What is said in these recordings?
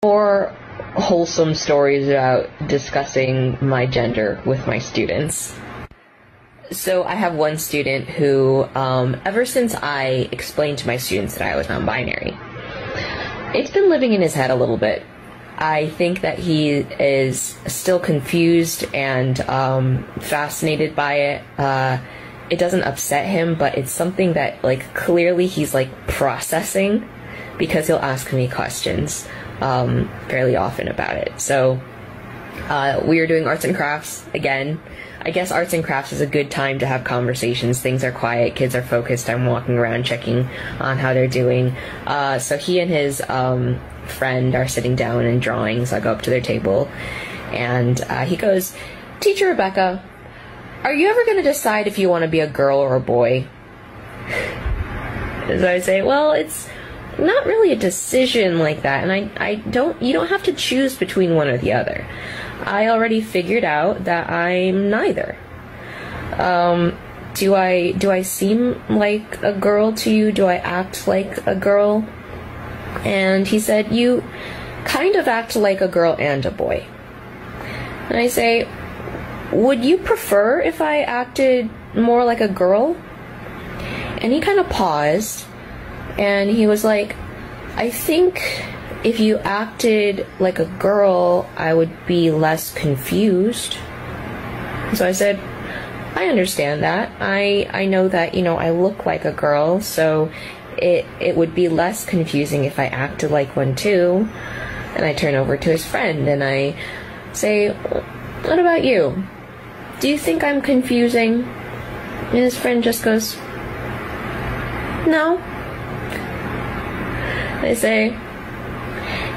More wholesome stories about discussing my gender with my students. So I have one student who, ever since I explained to my students that I was non-binary, it's been living in his head a little bit. I think that he is still confused and fascinated by it. It doesn't upset him, but it's something that, like, clearly he's, like, processing, because he'll ask me questions fairly often about it. So we are doing arts and crafts again. I guess arts and crafts is a good time to have conversations. Things are quiet, kids are focused. I'm walking around checking on how they're doing. So he and his friend are sitting down and drawing, so I go up to their table, and he goes, "Teacher Rebecca, are you ever going to decide if you want to be a girl or a boy?" So I say, well, it's not really a decision like that, and you don't have to choose between one or the other. I already figured out that I'm neither. Do I seem like a girl to you? Do I act like a girl? And he said, "You kind of act like a girl and a boy." And I say, "Would you prefer if I acted more like a girl?" And he kind of paused, and he was like, "I think if you acted like a girl, I would be less confused." So I said, "I understand that. I know that, I look like a girl, so it would be less confusing if I acted like one too." And I turn over to his friend and I say, "What about you? Do you think I'm confusing?" And his friend just goes, "No." I say,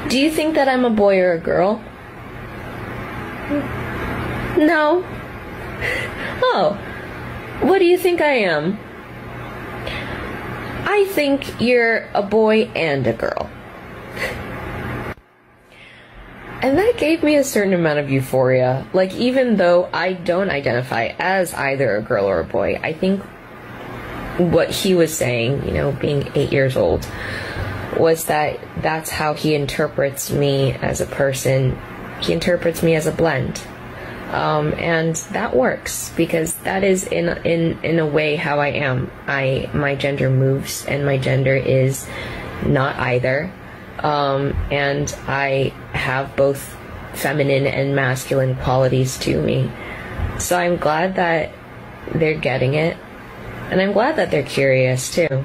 "Do you think that I'm a boy or a girl?" "No." "Oh, what do you think I am?" "I think you're a boy and a girl." And that gave me a certain amount of euphoria. Like, even though I don't identify as either a girl or a boy, I think what he was saying, being 8 years old, was that that's how he interprets me as a person. He interprets me as a blend. And that works, because that is in a way how I am. My gender moves, and my gender is not either. And I have both feminine and masculine qualities to me. So I'm glad that they're getting it, and I'm glad that they're curious too.